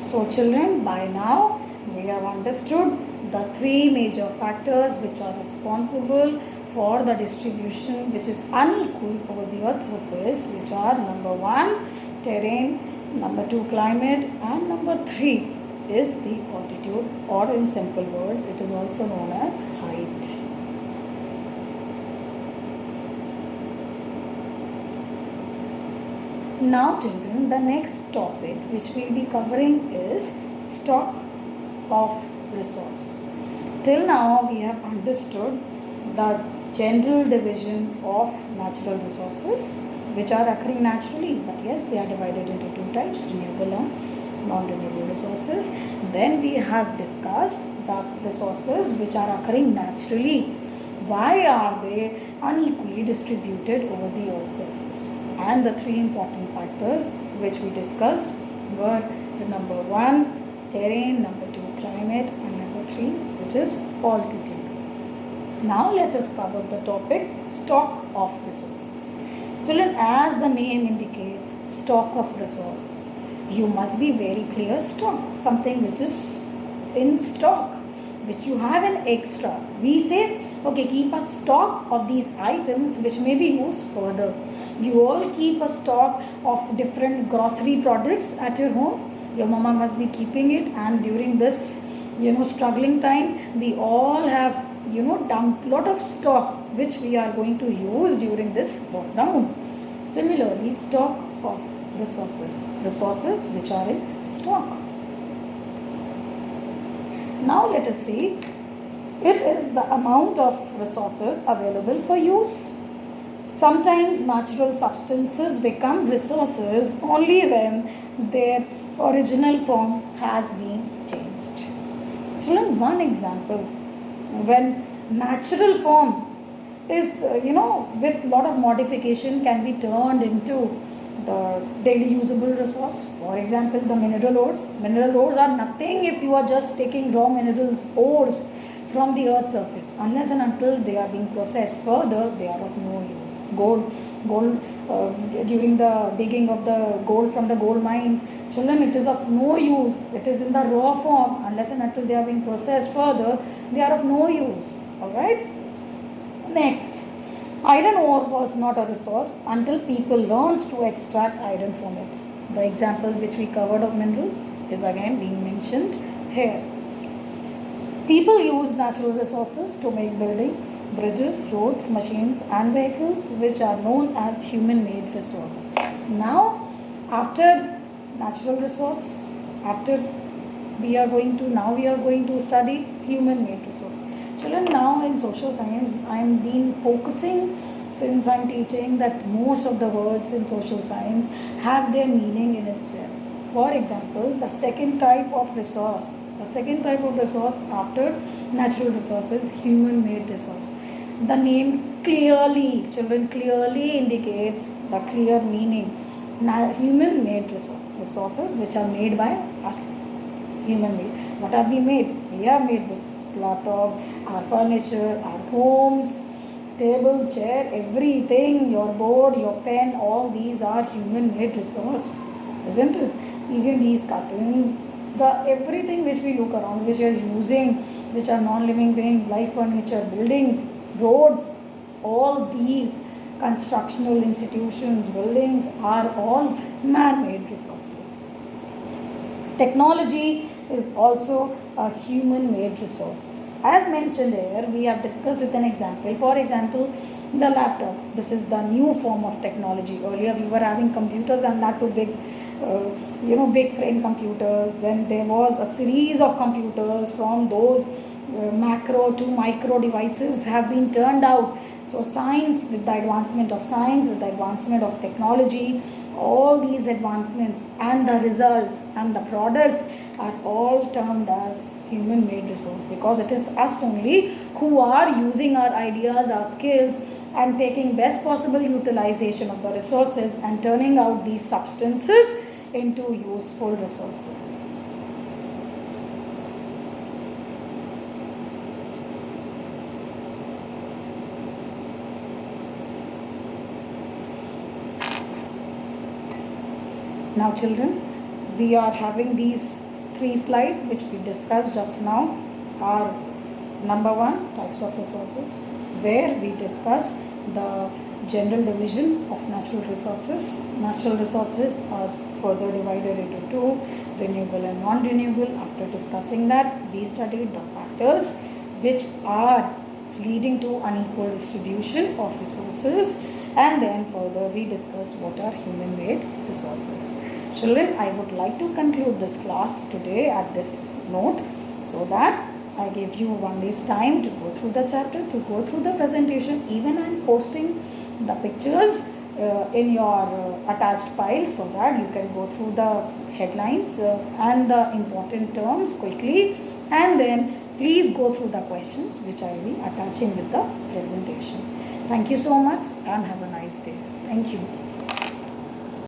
So children, by now we have understood the three major factors which are responsible for the distribution which is unequal over the earth's surface, which are number 1 terrain, number 2 climate, and number 3 is the altitude, or in simple words it is also known as height. Now children, the next topic which we will be covering is stock of resource. Till now we have understood the general division of natural resources which are occurring naturally, but yes, they are divided into two types, renewable and non-renewable resources. Then we have discussed the resources which are occurring naturally. Why are they unequally distributed over the earth's surface? And the three important factors which we discussed were number 1 terrain, number 2 climate, and number 3 which is altitude. Now let us cover the topic stock of resources. Children, as the name indicates, stock of resource, you must be very clear. Stock, something which is in stock, which you have an extra. We say, okay, keep a stock of these items which may be used further. You all keep a stock of different grocery products at your home. Your mama must be keeping it, and during this struggling time, we all have dumped lot of stock which we are going to use during this lockdown. Similarly, stock of resources which are in stock. Now let us see, it is the amount of resources available for use. Sometimes natural substances become resources only when their original form has been changed. Children, one example, when natural form is with lot of modification can be turned into the daily usable resource. For example, the mineral ores. Mineral ores are nothing if you are just taking raw minerals ores from the earth's surface. Unless and until they are being processed further, they are of no use. Gold during the digging of the gold from the gold mines, children, it is of no use. It is in the raw form. Unless and until they are being processed further, they are of no use. Alright? Next, iron ore was not a resource until people learned to extract iron from it. The example which we covered of minerals is again being mentioned here. People use natural resources to make buildings, bridges, roads, machines, and vehicles, which are known as human-made resource. Now, after natural resource, we are going to study human-made resource. Children, now in social science, I'm been focusing, since I'm teaching, that most of the words in social science have their meaning in itself. For example, the second type of resource after natural resources, human-made resource. The name clearly indicates the clear meaning. Human-made resources which are made by us, human-made. What have we made? We have made this laptop, our furniture, our homes, table, chair, everything, your board, your pen, all these are human-made resource, isn't it? Even these curtains, everything which we look around, which we are using, which are non-living things like furniture, buildings, roads, all these constructional institutions, buildings are all man-made resources. Technology is also a human-made resource. As mentioned here, we have discussed with an example. For example, the laptop. This is the new form of technology. Earlier we were having computers, and that too big, big frame computers. Then there was a series of computers. From those macro to micro devices have been turned out. So science, with the advancement of science, with the advancement of technology, all these advancements and the results and the products are all termed as human-made resource, because it is us only who are using our ideas, our skills, and taking best possible utilization of the resources and turning out these substances into useful resources. Now children, we are having these three slides which we discussed just now are: number one, types of resources, where we discussed the general division of natural resources. Natural resources are further divided into two, renewable and non-renewable. After discussing that, we studied the factors which are leading to unequal distribution of resources, and then further we discussed what are human-made resources. Children, I would like to conclude this class today at this note, so that I gave you 1 day's time to go through the chapter, to go through the presentation. Even I am posting the pictures in your attached file, so that you can go through the headlines and the important terms quickly, and then please go through the questions which I will be attaching with the presentation. Thank you so much and have a nice day. Thank you.